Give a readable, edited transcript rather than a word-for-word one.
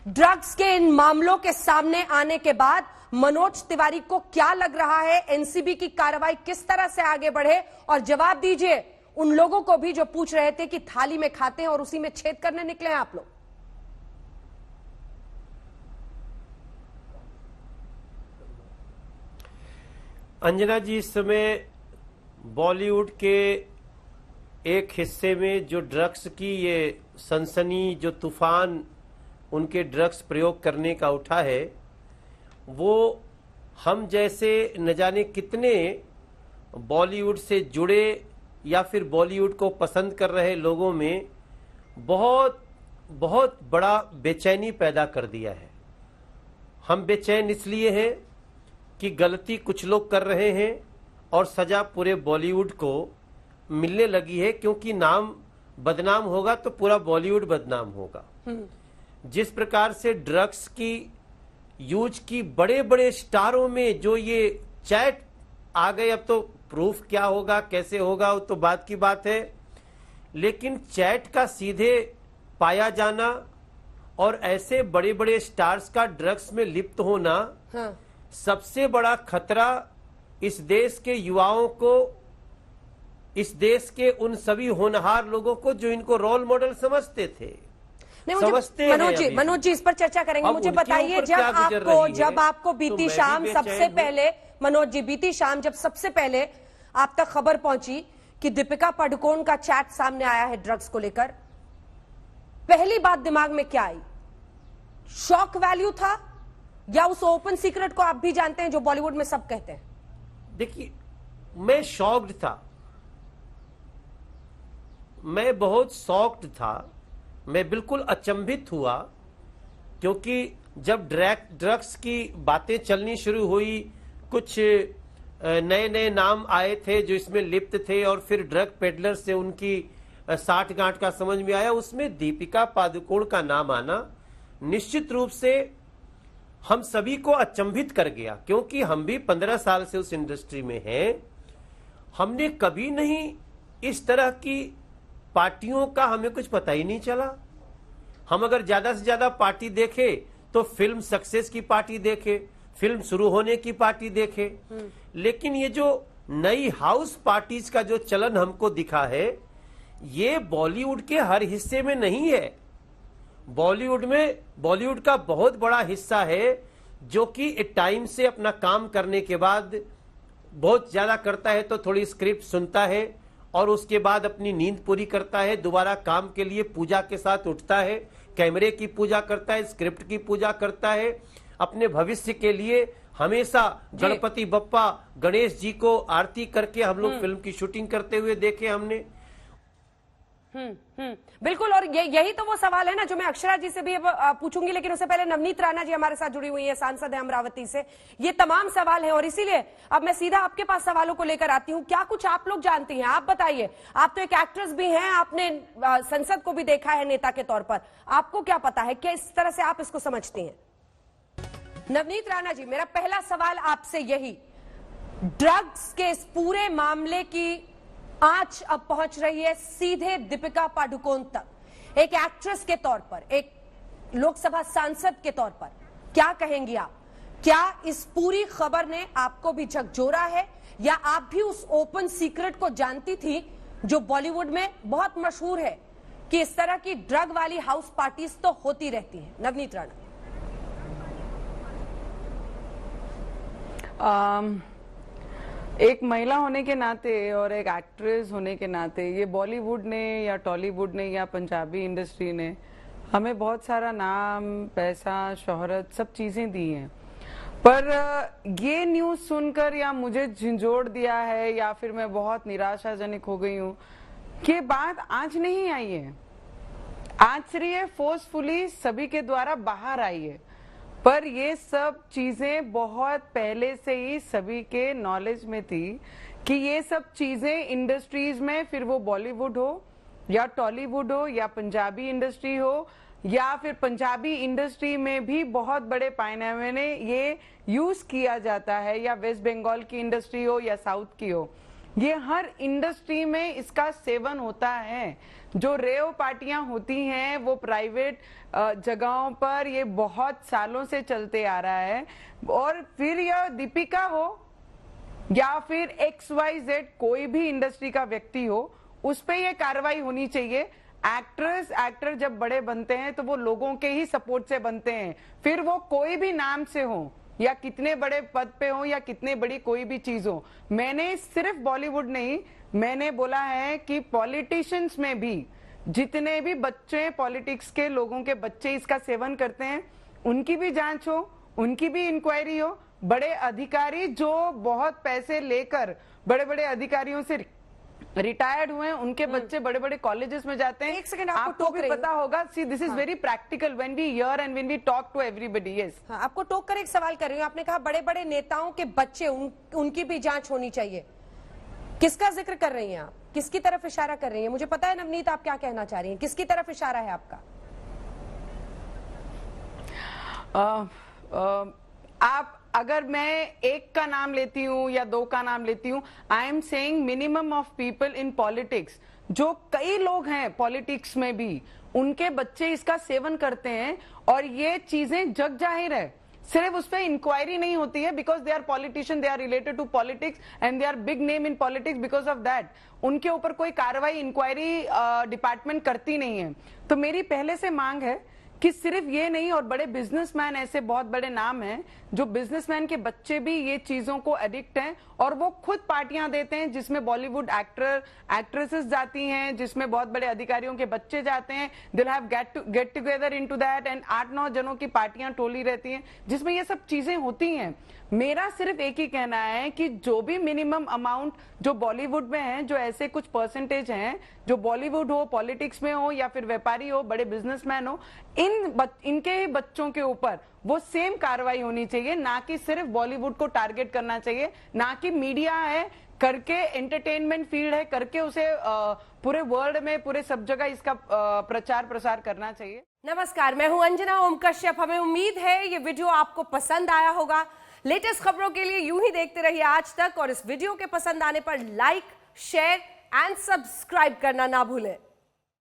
Drugs के इन मामलों के सामने आने के बाद मनोज तिवारी को क्या लग रहा है? एनसीबी की कार्रवाई किस तरह से आगे बढ़े? और जवाब दीजिए उन लोगों को भी जो पूछ रहे थे कि थाली में खाते हैं और उसी में छेद करने निकले हैं आप लोग। अंजना जी, इस समय बॉलीवुड के एक हिस्से में जो ड्रग्स की ये सनसनी, जो तूफान उनके ड्रग्स प्रयोग करने का उठा है, वो हम जैसे न जाने कितने बॉलीवुड से जुड़े या फिर बॉलीवुड को पसंद कर रहे लोगों में बहुत बहुत बड़ा बेचैनी पैदा कर दिया है। हम बेचैन इसलिए हैं कि गलती कुछ लोग कर रहे हैं और सजा पूरे बॉलीवुड को मिलने लगी है, क्योंकि नाम बदनाम होगा तो पूरा बॉलीवुड बदनाम होगा। जिस प्रकार से ड्रग्स की यूज की बड़े बड़े स्टारों में जो ये चैट आ गए, अब तो प्रूफ क्या होगा कैसे होगा वो तो बात की बात है, लेकिन चैट का सीधे पाया जाना और ऐसे बड़े बड़े स्टार्स का ड्रग्स में लिप्त होना, हाँ। सबसे बड़ा खतरा इस देश के युवाओं को, इस देश के उन सभी होनहार लोगों को जो इनको रोल मॉडल समझते थे। मनोज जी इस पर चर्चा करेंगे। मुझे बताइए, जब आपको बीती शाम सबसे पहले, मनोज जी, बीती शाम जब सबसे पहले आप तक खबर पहुंची कि दीपिका पादुकोण का चैट सामने आया है ड्रग्स को लेकर, पहली बात दिमाग में क्या आई? शॉक वैल्यू था या उस ओपन सीक्रेट को आप भी जानते हैं जो बॉलीवुड में सब कहते हैं? देखिए, मैं शॉक्ड था, मैं बहुत शॉक्ड था, मैं बिल्कुल अचंभित हुआ, क्योंकि जब ड्रग्स की बातें चलनी शुरू हुई, कुछ नए नए नाम आए थे जो इसमें लिप्त थे और फिर ड्रग पेडलर से उनकी साठ गांठ का समझ में आया, उसमें दीपिका पादुकोण का नाम आना निश्चित रूप से हम सभी को अचंभित कर गया, क्योंकि हम भी 15 साल से उस इंडस्ट्री में हैं। हमने कभी नहीं इस तरह की पार्टियों का हमें कुछ पता ही नहीं चला। हम अगर ज्यादा से ज्यादा पार्टी देखे तो फिल्म सक्सेस की पार्टी देखे, फिल्म शुरू होने की पार्टी देखे, लेकिन ये जो नई हाउस पार्टीज का जो चलन हमको दिखा है, ये बॉलीवुड के हर हिस्से में नहीं है। बॉलीवुड का बहुत बड़ा हिस्सा है जो कि एक टाइम से अपना काम करने के बाद बहुत ज्यादा करता है तो थोड़ी स्क्रिप्ट सुनता है और उसके बाद अपनी नींद पूरी करता है, दोबारा काम के लिए पूजा के साथ उठता है, कैमरे की पूजा करता है, स्क्रिप्ट की पूजा करता है, अपने भविष्य के लिए हमेशा गणपति बप्पा गणेश जी को आरती करके हम लोग फिल्म की शूटिंग करते हुए देखे हमने। बिल्कुल, और यही तो वो सवाल है ना जो मैं अक्षरा जी से भी पूछूंगी, लेकिन उससे पहले नवनीत राणा जी हमारे साथ जुड़ी हुई है, सांसद है अमरावती से। ये तमाम सवाल हैं और इसीलिए अब मैं सीधा आपके पास सवालों को लेकर आती हूँ। क्या कुछ आप लोग जानती हैं? आप बताइए, आप तो एक एक्ट्रेस भी हैं, आपने संसद को भी देखा है नेता के तौर पर, आपको क्या पता है, क्या इस तरह से आप इसको समझती हैं? नवनीत राणा जी, मेरा पहला सवाल आपसे यही, ड्रग्स के इस पूरे मामले की आंच अब पहुंच रही है सीधे दीपिका पादुकोण तक, एक एक्ट्रेस के तौर पर, एक लोकसभा सांसद के तौर पर, क्या कहेंगी आप? क्या इस पूरी खबर ने आपको भी झकझोरा है या आप भी उस ओपन सीक्रेट को जानती थी जो बॉलीवुड में बहुत मशहूर है कि इस तरह की ड्रग वाली हाउस पार्टीज तो होती रहती है? नवनीत राणा। एक महिला होने के नाते और एक एक्ट्रेस होने के नाते ये बॉलीवुड ने या टॉलीवुड ने या पंजाबी इंडस्ट्री ने हमें बहुत सारा नाम, पैसा, शोहरत, सब चीजें दी हैं, पर ये न्यूज सुनकर या मुझे झंझोड़ दिया है या फिर मैं बहुत निराशाजनक हो गई हूँ कि बात आज नहीं आई है, आज से ये फोर्सफुली सभी के द्वारा बाहर आई है, पर ये सब चीजें बहुत पहले से ही सभी के नॉलेज में थी कि ये सब चीजें इंडस्ट्रीज में, फिर वो बॉलीवुड हो या टॉलीवुड हो या पंजाबी इंडस्ट्री हो या फिर पंजाबी इंडस्ट्री में भी बहुत बड़े पैमाने में ये यूज किया जाता है, या वेस्ट बंगाल की इंडस्ट्री हो या साउथ की हो, ये हर इंडस्ट्री में इसका सेवन होता है। जो रेव पार्टियां होती हैं वो प्राइवेट जगहों पर ये बहुत सालों से चलते आ रहा है। और फिर यह दीपिका हो या फिर XYZ कोई भी इंडस्ट्री का व्यक्ति हो, उस पे ये कार्रवाई होनी चाहिए। एक्टर जब बड़े बनते हैं तो वो लोगों के ही सपोर्ट से बनते हैं, फिर वो कोई भी नाम से हो या कितने बड़े पद पे हो या कितने बड़ी कोई भी चीज हो। मैंने सिर्फ बॉलीवुड नहीं, मैंने बोला है कि पॉलिटिशियंस में भी जितने भी बच्चे, पॉलिटिक्स के लोगों के बच्चे इसका सेवन करते हैं, उनकी भी जांच हो, उनकी भी इंक्वायरी हो। बड़े अधिकारी जो बहुत पैसे लेकर बड़े बड़े अधिकारियों से रिटायर्ड हुए हैं, उनके बच्चे बड़े बड़े कॉलेजेस में जाते हैं। एक सेकंड, आपको भी पता होगा। See this is very practical when we hear and when we talk to everybody. Yes, आपको टोक कर एक सवाल कर रही हूँ। आपने कहा बड़े बड़े नेताओं के बच्चे, उनकी भी जांच होनी चाहिए। किसका जिक्र कर रही हैं आप? किसकी तरफ इशारा कर रही हैं? मुझे पता है नवनीत आप क्या कहना चाह रही हैं, किसकी तरफ इशारा है आपका? आप अगर मैं एक का नाम लेती हूं या दो का नाम लेती हूं, I am saying minimum of people in politics. जो कई लोग हैं पॉलिटिक्स में भी, उनके बच्चे इसका सेवन करते हैं और ये चीजें जग जाहिर है। सिर्फ उस पर इंक्वायरी नहीं होती है because they are politician, they are related to politics and they are big name in politics. Because of that उनके ऊपर कोई कार्रवाई, इंक्वायरी डिपार्टमेंट करती नहीं है। तो मेरी पहले से मांग है कि सिर्फ ये नहीं, और बड़े बिजनेसमैन, ऐसे बहुत बड़े नाम हैं जो बिजनेसमैन के बच्चे भी ये चीजों को एडिक्ट हैं और वो खुद पार्टियां देते हैं जिसमें बॉलीवुड एक्ट्रेसेस जाती हैं, जिसमें बहुत बड़े अधिकारियों के बच्चे जाते हैं। दिल have get together into that and 8-9 जनों की पार्टियां टोली रहती हैं जिसमें ये सब चीजें होती हैं। मेरा सिर्फ एक ही कहना है कि जो भी मिनिमम अमाउंट जो बॉलीवुड में है, जो ऐसे कुछ परसेंटेज हैं जो बॉलीवुड हो, पॉलिटिक्स में हो या फिर व्यापारी हो, बड़े बिजनेसमैन हो, इनके ही बच्चों के ऊपर वो सेम कार्रवाई होनी चाहिए। ना कि सिर्फ बॉलीवुड को टारगेट करना चाहिए, ना कि मीडिया है करके, एंटरटेनमेंट फील्ड है करके उसे पूरे वर्ल्ड में, पूरे सब जगह इसका प्रचार प्रसार करना चाहिए। नमस्कार, मैं हूं अंजना ओम कश्यप। हमें उम्मीद है ये वीडियो आपको पसंद आया होगा। लेटेस्ट खबरों के लिए यूं ही देखते रहिए आज तक, और इस वीडियो के पसंद आने पर लाइक, शेयर एंड सब्सक्राइब करना ना भूलें।